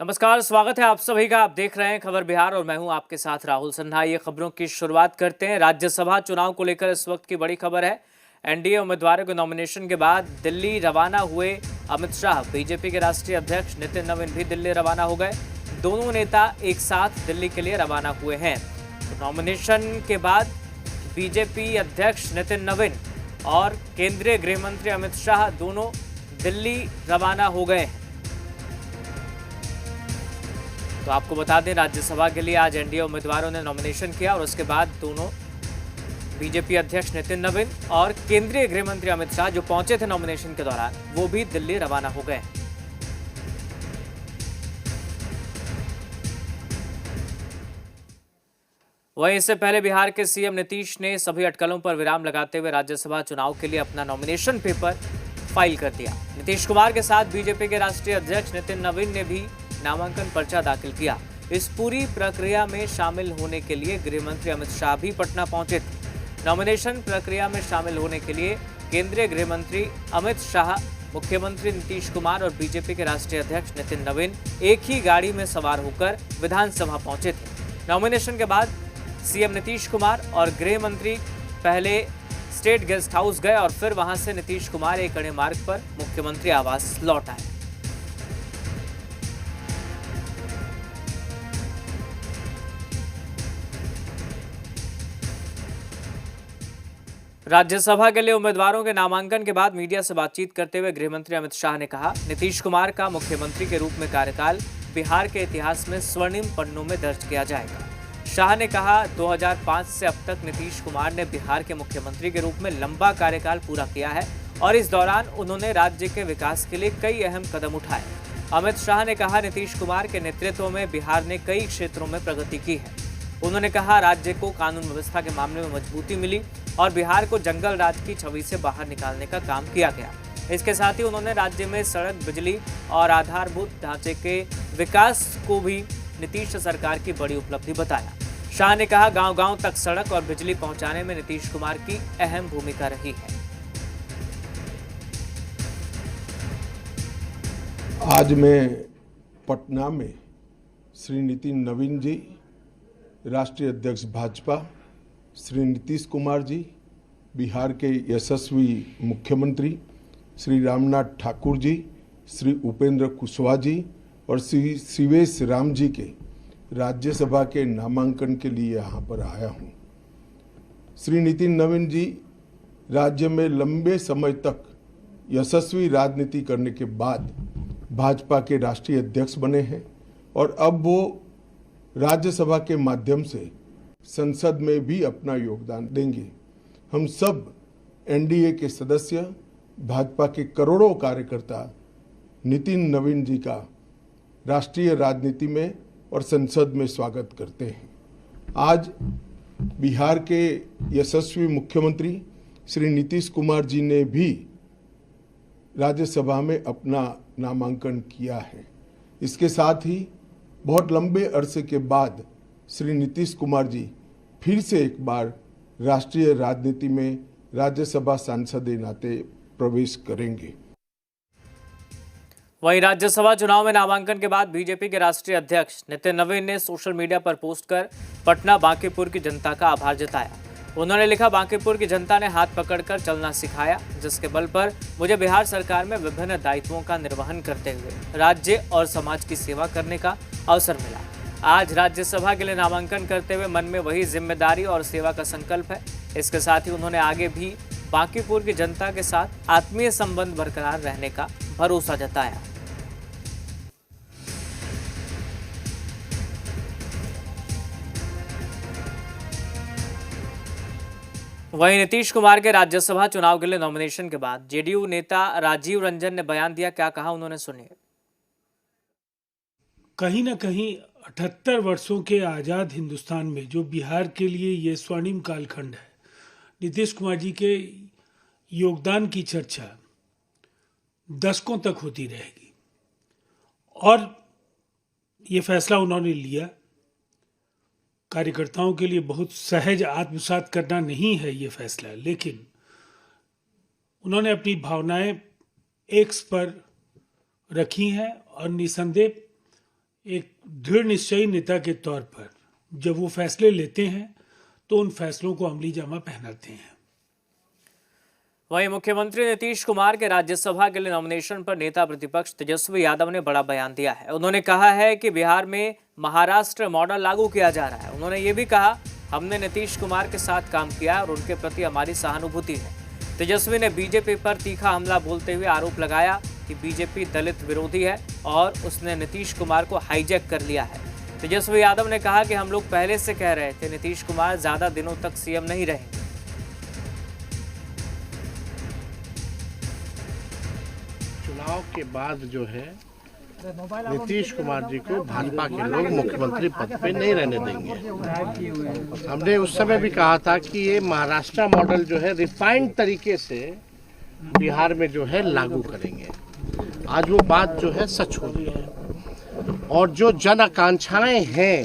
नमस्कार, स्वागत है आप सभी का। आप देख रहे हैं खबर बिहार और मैं हूं आपके साथ राहुल सिन्हा। ये खबरों की शुरुआत करते हैं। राज्यसभा चुनाव को लेकर इस वक्त की बड़ी खबर है। एनडीए उम्मीदवारों के नॉमिनेशन के बाद दिल्ली रवाना हुए अमित शाह। बीजेपी के राष्ट्रीय अध्यक्ष नितिन नवीन भी दिल्ली रवाना हो गए। दोनों नेता एक साथ दिल्ली के लिए रवाना हुए हैं। तो नॉमिनेशन के बाद बीजेपी अध्यक्ष नितिन नवीन और केंद्रीय गृह मंत्री अमित शाह दोनों दिल्ली रवाना हो गए हैं। तो आपको बता दें, राज्यसभा के लिए आज एनडीए उम्मीदवारों ने नॉमिनेशन किया और उसके बाद दोनों बीजेपी अध्यक्ष नितिन नवीन और केंद्रीय गृह मंत्री अमित शाह जो पहुंचे थे नॉमिनेशन के दौरान, वो भी दिल्ली रवाना हो गए। वहीं इससे पहले बिहार के सीएम नीतीश ने सभी अटकलों पर विराम लगाते हुए राज्यसभा चुनाव के लिए अपना नॉमिनेशन पेपर फाइल कर दिया। नीतीश कुमार के साथ बीजेपी के राष्ट्रीय अध्यक्ष नितिन नवीन ने भी नामांकन पर्चा दाखिल किया। इस पूरी प्रक्रिया में शामिल होने के लिए गृह मंत्री अमित शाह भी पटना पहुंचे थे। नॉमिनेशन प्रक्रिया में शामिल होने के लिए केंद्रीय गृह मंत्री अमित शाह, मुख्यमंत्री नीतीश कुमार और बीजेपी के राष्ट्रीय अध्यक्ष नितिन नवीन एक ही गाड़ी में सवार होकर विधानसभा पहुंचे थे। नॉमिनेशन के बाद सीएम नीतीश कुमार और गृह मंत्री पहले स्टेट गेस्ट हाउस गए और फिर वहां से नीतीश कुमार एक अड़े मार्ग पर मुख्यमंत्री आवास लौट आए। राज्यसभा के लिए उम्मीदवारों के नामांकन के बाद मीडिया से बातचीत करते हुए गृहमंत्री अमित शाह ने कहा, नीतीश कुमार का मुख्यमंत्री के रूप में कार्यकाल बिहार के इतिहास में स्वर्णिम पन्नों में दर्ज किया जाएगा। शाह ने कहा, 2005 से अब तक नीतीश कुमार ने बिहार के मुख्यमंत्री के रूप में लंबा कार्यकाल पूरा किया है और इस दौरान उन्होंने राज्य के विकास के लिए कई अहम कदम उठाए। अमित शाह ने कहा, नीतीश कुमार के नेतृत्व में बिहार ने कई क्षेत्रों में प्रगति की है। उन्होंने कहा, राज्य को कानून व्यवस्था के मामले में मजबूती मिली और बिहार को जंगल राज की छवि से बाहर निकालने का काम किया गया। इसके साथ ही उन्होंने राज्य में सड़क, बिजली और आधारभूत ढांचे के विकास को भी नीतीश सरकार की बड़ी उपलब्धि बताया। शाह ने कहा, गांव-गांव तक सड़क और बिजली पहुंचाने में नीतीश कुमार की अहम भूमिका रही है। आज मैं पटना में श्री नितिन नवीन जी, राष्ट्रीय अध्यक्ष भाजपा, श्री नीतीश कुमार जी, बिहार के यशस्वी मुख्यमंत्री श्री रामनाथ ठाकुर जी, श्री उपेंद्र कुशवाहा जी और श्री शिवेश राम जी के राज्यसभा के नामांकन के लिए यहाँ पर आया हूँ। श्री नितिन नवीन जी राज्य में लंबे समय तक यशस्वी राजनीति करने के बाद भाजपा के राष्ट्रीय अध्यक्ष बने हैं और अब वो राज्यसभा के माध्यम से संसद में भी अपना योगदान देंगे। हम सब एनडीए के सदस्य, भाजपा के करोड़ों कार्यकर्ता नितिन नवीन जी का राष्ट्रीय राजनीति में और संसद में स्वागत करते हैं। आज बिहार के यशस्वी मुख्यमंत्री श्री नीतीश कुमार जी ने भी राज्यसभा में अपना नामांकन किया है। इसके साथ ही बहुत लंबे अरसे के बाद श्री नीतीश कुमार जी फिर से एक बार राष्ट्रीय राजनीति में राज्यसभा सांसद के नाते प्रवेश करेंगे। वहीं राज्यसभा चुनाव में नामांकन के बाद बीजेपी के राष्ट्रीय अध्यक्ष नितिन नवीन ने सोशल मीडिया पर पोस्ट कर पटना बांकीपुर की जनता का आभार जताया। उन्होंने लिखा, बांकीपुर की जनता ने हाथ पकड़कर चलना सिखाया, जिसके बल पर मुझे बिहार सरकार में विभिन्न दायित्वों का निर्वहन करते हुए राज्य और समाज की सेवा करने का अवसर मिला। आज राज्यसभा के लिए नामांकन करते हुए मन में वही जिम्मेदारी और सेवा का संकल्प है। इसके साथ ही उन्होंने आगे भी बांकीपुर की जनता के साथ आत्मीय संबंध बरकरार रहने का भरोसा जताया। वहीं नीतीश कुमार के राज्यसभा चुनाव के लिए नॉमिनेशन के बाद जेडीयू नेता राजीव रंजन ने बयान दिया। क्या कहा उन्होंने, सुनिए। कहीं ना कहीं 78 वर्षों के आज़ाद हिंदुस्तान में जो बिहार के लिए ये स्वर्णिम कालखंड है, नीतीश कुमार जी के योगदान की चर्चा दशकों तक होती रहेगी। और ये फैसला उन्होंने लिया, कार्यकर्ताओं के लिए बहुत सहज आत्मसात करना नहीं है ये फैसला, लेकिन उन्होंने अपनी भावनाएं एक्स पर रखी हैं और निसंदेह एक दृढ़ निश्चयी नेता के तौर पर जब वो फैसले लेते हैं तो उन फैसलों को अमली जामा पहनाते हैं। वहीं मुख्यमंत्री नीतीश कुमार के राज्यसभा के लिए नॉमिनेशन पर नेता प्रतिपक्ष तेजस्वी यादव ने बड़ा बयान दिया है। उन्होंने कहा है कि बिहार में महाराष्ट्र मॉडल लागू किया जा रहा है। उन्होंने ये भी कहा, हमने नीतीश कुमार के साथ काम किया और उनके प्रति हमारी सहानुभूति है। तेजस्वी ने बीजेपी पर तीखा हमला बोलते हुए आरोप लगाया कि बीजेपी दलित विरोधी है और उसने नीतीश कुमार को हाईजैक कर लिया है। तेजस्वी यादव ने कहा कि हम लोग पहले से कह रहे थे नीतीश कुमार ज्यादा दिनों तक सीएम नहीं रहेंगे। चुनाव के बाद जो है नीतीश कुमार जी को भाजपा के लोग मुख्यमंत्री पद पे नहीं रहने देंगे। हमने उस समय भी कहा था कि ये महाराष्ट्र मॉडल जो है रिफाइंड तरीके से बिहार में जो है लागू करेंगे। आज वो बात जो है सच हो रही है और जो जन आकांक्षाएं हैं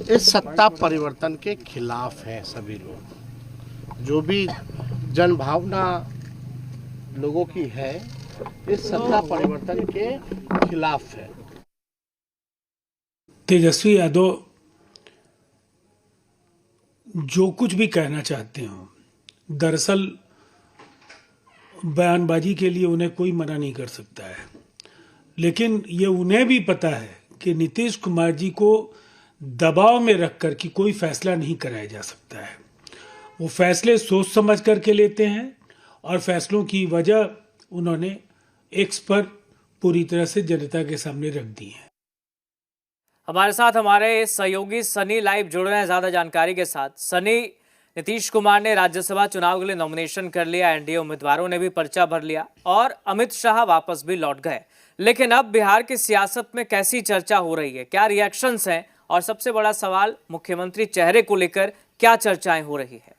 इस सत्ता परिवर्तन के खिलाफ हैं। सभी लोग जो भी जन भावना लोगों की है इस सत्ता परिवर्तन के खिलाफ है। तेजस्वी यादव जो कुछ भी कहना चाहते हो, दरअसल बयानबाजी के लिए उन्हें कोई मना नहीं कर सकता है, लेकिन ये उन्हें भी पता है कि नीतीश कुमार जी को दबाव में रखकर कि कोई फैसला नहीं कराया जा सकता है। वो फैसले सोच समझ करके लेते हैं और फैसलों की वजह उन्होंने एक्स पर पूरी तरह से जनता के सामने रख दी है। हमारे साथ हमारे सहयोगी सनी लाइव जुड़ रहे हैं ज्यादा जानकारी के साथ। सनी, नीतीश कुमार ने राज्यसभा चुनाव के लिए नॉमिनेशन कर लिया, एनडीए उम्मीदवारों ने भी पर्चा भर लिया और अमित शाह वापस भी लौट गए। लेकिन अब बिहार की सियासत में कैसी चर्चा हो रही है, क्या रिएक्शंस हैं और सबसे बड़ा सवाल मुख्यमंत्री चेहरे को लेकर क्या चर्चाएं हो रही है?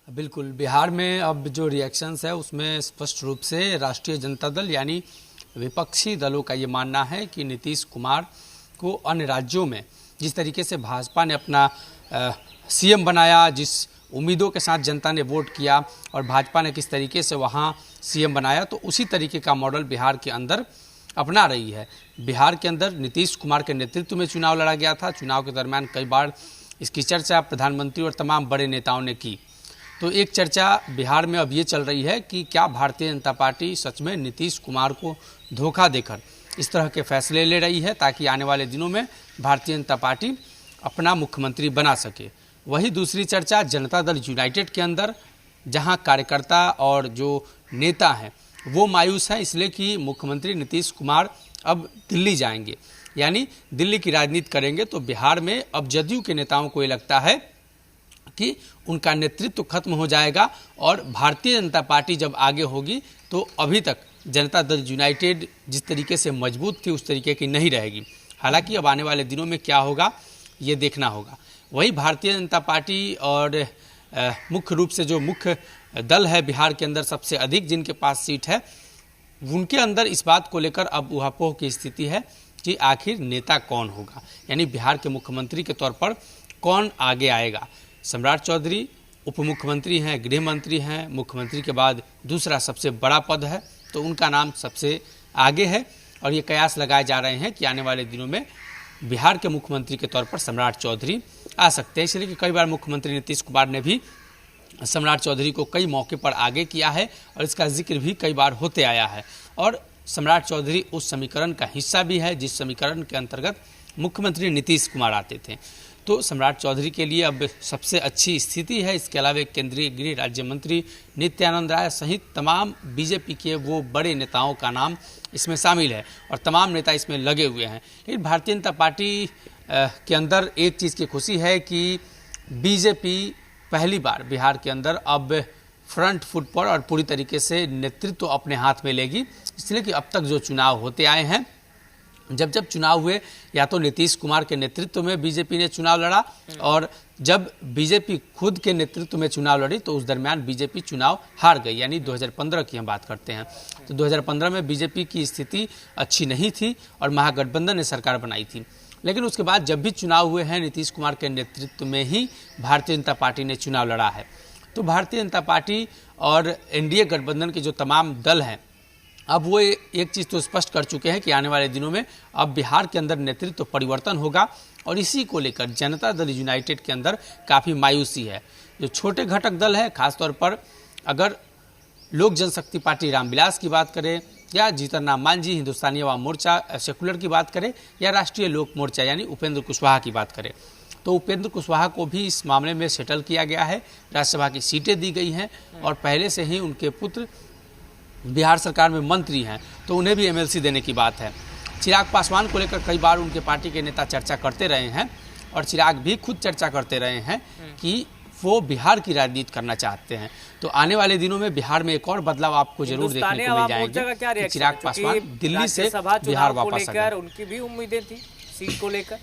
बिल्कुल, बिहार में अब जो रिएक्शंस है उसमें स्पष्ट रूप से राष्ट्रीय जनता दल यानी विपक्षी दलों का ये मानना है कि नीतीश कुमार को अन्य राज्यों में जिस तरीके से भाजपा ने अपना सीएम बनाया, जिस उम्मीदों के साथ जनता ने वोट किया और भाजपा ने किस तरीके से वहाँ सीएम बनाया, तो उसी तरीके का मॉडल बिहार के अंदर अपना रही है। बिहार के अंदर नीतीश कुमार के नेतृत्व में चुनाव लड़ा गया था। चुनाव के दरमियान कई बार इसकी चर्चा प्रधानमंत्री और तमाम बड़े नेताओं ने की। तो एक चर्चा बिहार में अब ये चल रही है कि क्या भारतीय जनता पार्टी सच में नीतीश कुमार को धोखा देकर इस तरह के फैसले ले रही है ताकि आने वाले दिनों में भारतीय जनता पार्टी अपना मुख्यमंत्री बना सके। वही दूसरी चर्चा जनता दल यूनाइटेड के अंदर, जहां कार्यकर्ता और जो नेता हैं वो मायूस हैं इसलिए कि मुख्यमंत्री नीतीश कुमार अब दिल्ली जाएंगे, यानी दिल्ली की राजनीति करेंगे। तो बिहार में अब जदयू के नेताओं को ये लगता है कि उनका नेतृत्व खत्म हो जाएगा और भारतीय जनता पार्टी जब आगे होगी तो अभी तक जनता दल यूनाइटेड जिस तरीके से मजबूत थी उस तरीके की नहीं रहेगी। हालांकि अब आने वाले दिनों में क्या होगा ये देखना होगा। वही भारतीय जनता पार्टी और मुख्य रूप से जो मुख्य दल है बिहार के अंदर सबसे अधिक जिनके पास सीट है, उनके अंदर इस बात को लेकर अब ऊहापोह की स्थिति है कि आखिर नेता कौन होगा, यानी बिहार के मुख्यमंत्री के तौर पर कौन आगे आएगा। सम्राट चौधरी उप मुख्यमंत्री हैं, गृह मंत्री हैं, मुख्यमंत्री के बाद दूसरा सबसे बड़ा पद है, तो उनका नाम सबसे आगे है और ये कयास लगाए जा रहे हैं कि आने वाले दिनों में बिहार के मुख्यमंत्री के तौर पर सम्राट चौधरी आ सकते हैं। इसलिए कि कई बार मुख्यमंत्री नीतीश कुमार ने भी सम्राट चौधरी को कई मौके पर आगे किया है और इसका जिक्र भी कई बार होते आया है और सम्राट चौधरी उस समीकरण का हिस्सा भी है जिस समीकरण के अंतर्गत मुख्यमंत्री नीतीश कुमार आते थे। तो सम्राट चौधरी के लिए अब सबसे अच्छी स्थिति है। इसके अलावा केंद्रीय गृह राज्य मंत्री नित्यानंद राय सहित तमाम बीजेपी के वो बड़े नेताओं का नाम इसमें शामिल है और तमाम नेता इसमें लगे हुए हैं। लेकिन भारतीय जनता पार्टी के अंदर एक चीज़ की खुशी है कि बीजेपी पहली बार बिहार के अंदर अब फ्रंट फुट पर और पूरी तरीके से नेतृत्व अपने हाथ में लेगी। इसलिए कि अब तक जो चुनाव होते आए हैं, जब जब चुनाव हुए या तो नीतीश कुमार के नेतृत्व में बीजेपी ने चुनाव लड़ा और जब बीजेपी खुद के नेतृत्व में चुनाव लड़ी तो उस दरमियान बीजेपी चुनाव हार गई, यानी 2015 की हम बात करते हैं। तो 2015 में बीजेपी की स्थिति अच्छी नहीं थी और महागठबंधन ने सरकार बनाई थी। लेकिन उसके बाद जब भी चुनाव हुए हैं नीतीश कुमार के नेतृत्व में ही भारतीय जनता पार्टी ने चुनाव लड़ा है। तो भारतीय जनता पार्टी और एनडीए गठबंधन के जो तमाम दल हैं अब वो एक चीज़ तो स्पष्ट कर चुके हैं कि आने वाले दिनों में अब बिहार के अंदर नेतृत्व परिवर्तन होगा और इसी को लेकर जनता दल यूनाइटेड के अंदर काफ़ी मायूसी है। जो छोटे घटक दल है, खासतौर पर अगर लोक जनशक्ति पार्टी रामविलास की बात करें या जीतन राम मांझी हिंदुस्तानी अवाम मोर्चा सेकुलर की बात करें या राष्ट्रीय लोक मोर्चा यानी उपेंद्र कुशवाहा की बात करें, तो उपेंद्र कुशवाहा को भी इस मामले में सेटल किया गया है। राज्यसभा की सीटें दी गई हैं और पहले से ही उनके पुत्र बिहार सरकार में मंत्री हैं, तो उन्हें भी एमएलसी देने की बात है। चिराग पासवान को लेकर कई बार उनके पार्टी के नेता चर्चा करते रहे हैं और चिराग भी खुद चर्चा करते रहे हैं कि वो बिहार की राजनीति करना चाहते हैं। तो आने वाले दिनों में बिहार में एक और बदलाव आपको जरूर देखने को मिल जाएंगे। चिराग पासवान दिल्ली से बिहार वापस आ गए। उनकी भी उम्मीदें थी सीट को लेकर।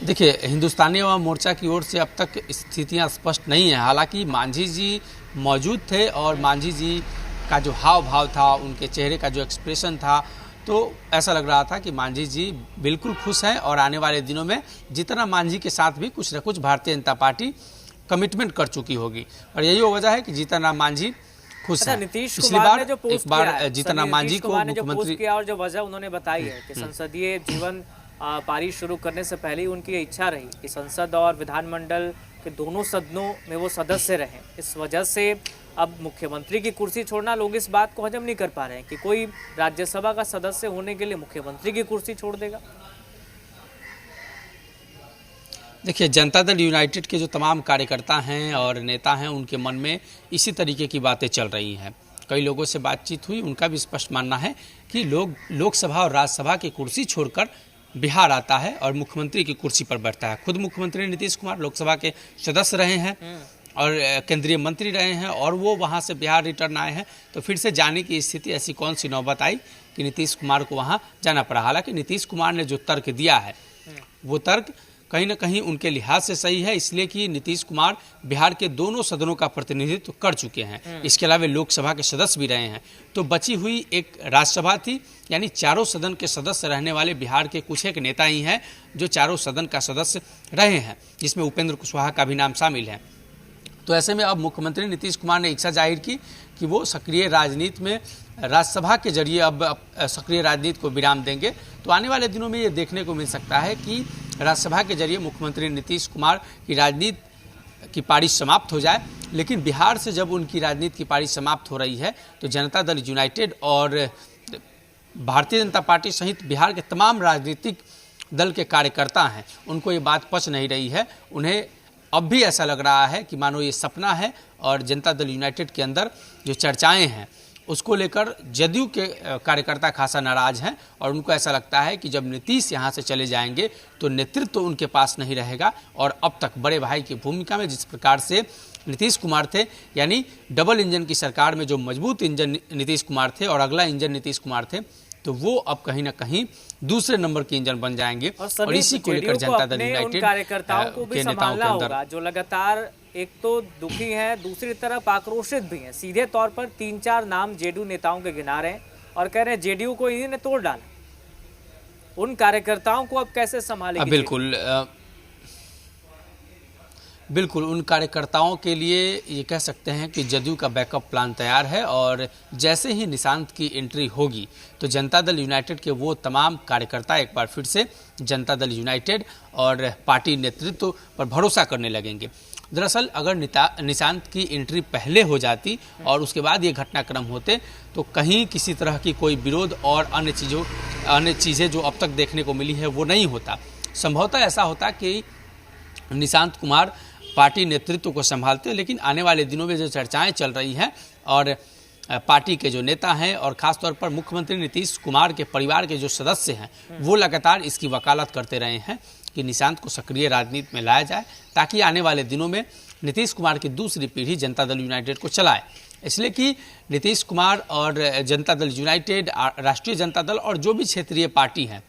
देखिए, हिंदुस्तानी अवाम मोर्चा की ओर से अब तक स्थितियां स्पष्ट नहीं है। हालांकि मांझी जी मौजूद थे और मांझी जी का जो हाव भाव था, उनके चेहरे का जो एक्सप्रेशन था, तो ऐसा लग रहा था कि मांझी जी बिल्कुल खुश हैं और आने वाले दिनों में जितना मांझी के साथ भी कुछ न कुछ भारतीय जनता पार्टी कमिटमेंट कर चुकी होगी और यही वजह है कि जीतन राम मांझी खुश हैं। नीतीश पिछली कुमार बार ने जो पोस्ट एक बार किया है, जीतन राम मांझी को मुख्यमंत्री किया और जो वजह उन्होंने बताई है कि संसदीय जीवन पारी शुरू करने से पहले ही उनकी इच्छा रही कि संसद और विधानमंडल के दोनों सदनों में वो सदस्य रहें। इस वजह से अब मुख्यमंत्री की कुर्सी छोड़ना, लोग इस बात को हजम नहीं कर पा रहे हैं कि कोई राज्यसभा का सदस्य होने के लिए मुख्यमंत्री की कुर्सी छोड़ देगा। देखिए, जनता दल यूनाइटेड के जो तमाम कार्यकर्ता हैं और नेता हैं, उनके मन में इसी तरीके की बातें चल रही हैं। कई लोगों से बातचीत हुई, उनका भी स्पष्ट मानना है कि लोकसभा और राज्यसभा की कुर्सी छोड़कर बिहार आता है और मुख्यमंत्री की कुर्सी पर बैठता है। खुद मुख्यमंत्री नीतीश कुमार लोकसभा के सदस्य रहे हैं और केंद्रीय मंत्री रहे हैं और वो वहाँ से बिहार रिटर्न आए हैं, तो फिर से जाने की स्थिति ऐसी कौन सी नौबत आई कि नीतीश कुमार को वहाँ जाना पड़ा। हालांकि नीतीश कुमार ने जो तर्क दिया है वो तर्क कहीं ना कहीं उनके लिहाज से सही है, इसलिए कि नीतीश कुमार बिहार के दोनों सदनों का प्रतिनिधित्व कर चुके हैं। इसके अलावा लोकसभा के सदस्य भी रहे हैं। तो बची हुई एक राज्यसभा थी, यानी चारों सदन के सदस्य रहने वाले बिहार के कुछ एक नेता ही हैं जो चारों सदन का सदस्य रहे हैं, जिसमें उपेंद्र कुशवाहा का भी नाम शामिल है। तो ऐसे में अब मुख्यमंत्री नीतीश कुमार ने इच्छा जाहिर की कि वो सक्रिय राजनीति में राज्यसभा के जरिए अब सक्रिय राजनीति को विराम देंगे। तो आने वाले दिनों में ये देखने को मिल सकता है कि राज्यसभा के जरिए मुख्यमंत्री नीतीश कुमार की राजनीति की पारी समाप्त हो जाए। लेकिन बिहार से जब उनकी राजनीति की पारी समाप्त हो रही है तो जनता दल यूनाइटेड और भारतीय जनता पार्टी सहित बिहार के तमाम राजनीतिक दल के कार्यकर्ता हैं, उनको ये बात पच नहीं रही है। उन्हें अब भी ऐसा लग रहा है कि मानो ये सपना है और जनता दल यूनाइटेड के अंदर जो चर्चाएं हैं उसको लेकर जदयू के कार्यकर्ता खासा नाराज हैं और उनको ऐसा लगता है कि जब नीतीश यहाँ से चले जाएंगे तो नेतृत्व तो उनके पास नहीं रहेगा और अब तक बड़े भाई की भूमिका में जिस प्रकार से नीतीश कुमार थे, यानी डबल इंजन की सरकार में जो मजबूत इंजन नीतीश कुमार थे और अगला इंजन नीतीश कुमार थे, तो वो अब कहीं ना कहीं दूसरे नंबर के इंजन बन जाएंगे और इसी को लेकर जनता दल यूनाइटेड कार्यकर्ताओं को भी के नेताओं के संभालना अंदर होगा जो लगातार एक तो दुखी हैं, दूसरी तरफ आक्रोशित भी हैं। सीधे तौर पर 3-4 नाम जेडीयू नेताओं के गिना रहे हैं और कह रहे हैं जेडीयू को इन्हीं ने तोड़ डाला। उन कार्यकर्ताओं को अब कैसे संभालेगी? बिल्कुल उन कार्यकर्ताओं के लिए ये कह सकते हैं कि जदयू का बैकअप प्लान तैयार है और जैसे ही निशांत की एंट्री होगी तो जनता दल यूनाइटेड के वो तमाम कार्यकर्ता एक बार फिर से जनता दल यूनाइटेड और पार्टी नेतृत्व पर भरोसा करने लगेंगे। दरअसल अगर निशांत की एंट्री पहले हो जाती और उसके बाद ये घटनाक्रम होते तो कहीं किसी तरह की कोई विरोध और अन्य चीज़ें जो अब तक देखने को मिली है वो नहीं होता। संभवतः ऐसा होता कि निशांत कुमार पार्टी नेतृत्व को संभालते, लेकिन आने वाले दिनों में जो चर्चाएं चल रही हैं और पार्टी के जो नेता हैं और ख़ासतौर पर मुख्यमंत्री नीतीश कुमार के परिवार के जो सदस्य हैं वो लगातार इसकी वकालत करते रहे हैं कि निशांत को सक्रिय राजनीति में लाया जाए ताकि आने वाले दिनों में नीतीश कुमार की दूसरी पीढ़ी जनता दल यूनाइटेड को चलाए। इसलिए कि नीतीश कुमार और जनता दल यूनाइटेड, राष्ट्रीय जनता दल और जो भी क्षेत्रीय पार्टी हैं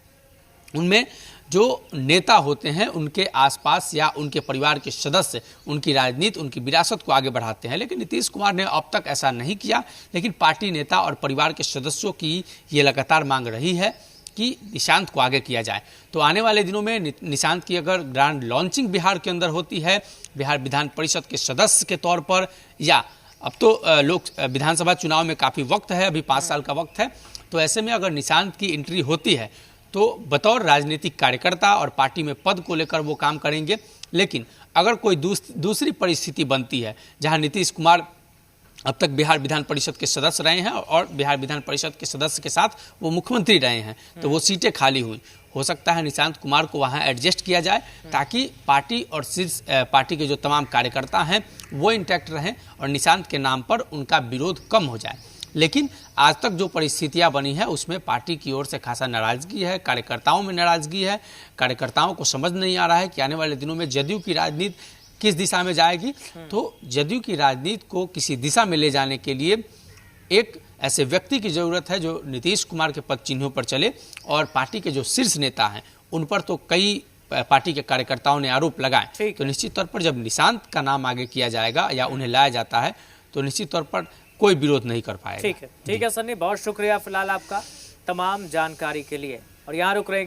उनमें जो नेता होते हैं उनके आसपास या उनके परिवार के सदस्य उनकी राजनीति, उनकी विरासत को आगे बढ़ाते हैं। लेकिन नीतीश कुमार ने अब तक ऐसा नहीं किया, लेकिन पार्टी नेता और परिवार के सदस्यों की ये लगातार मांग रही है कि निशांत को आगे किया जाए। तो आने वाले दिनों में निशांत की अगर ग्रैंड लॉन्चिंग बिहार के अंदर होती है, बिहार विधान परिषद के सदस्य के तौर पर या अब तो विधानसभा चुनाव में काफ़ी वक्त है, अभी 5 साल का वक्त है। तो ऐसे में अगर निशांत की एंट्री होती है तो बतौर राजनीतिक कार्यकर्ता और पार्टी में पद को लेकर वो काम करेंगे। लेकिन अगर कोई दूसरी परिस्थिति बनती है जहां नीतीश कुमार अब तक बिहार विधान परिषद के सदस्य रहे हैं और बिहार विधान परिषद के सदस्य के साथ वो मुख्यमंत्री रहे हैं, तो वो सीटें खाली हुई, हो सकता है निशांत कुमार को वहां एडजस्ट किया जाए ताकि पार्टी और शीर्ष पार्टी के जो तमाम कार्यकर्ता हैं वो इंटैक्ट रहें और निशांत के नाम पर उनका विरोध कम हो जाए। लेकिन आज तक जो परिस्थितियां बनी है उसमें पार्टी की ओर से खासा नाराजगी है, कार्यकर्ताओं में नाराजगी है। कार्यकर्ताओं को समझ नहीं आ रहा है कि आने वाले दिनों में जदयू की राजनीति किस दिशा में जाएगी। तो जदयू की राजनीति को किसी दिशा में ले जाने के लिए एक ऐसे व्यक्ति की जरूरत है जो नीतीश कुमार के पद चिन्हों पर चले, और पार्टी के जो शीर्ष नेता हैं उन पर तो कई पार्टी के कार्यकर्ताओं ने आरोप लगाए। तो निश्चित तौर पर जब निशांत का नाम आगे किया जाएगा या उन्हें लाया जाता है तो निश्चित तौर पर कोई विरोध नहीं कर पाएगा। ठीक है सन्नी, बहुत शुक्रिया फिलहाल आपका तमाम जानकारी के लिए। और यहाँ रुक रहे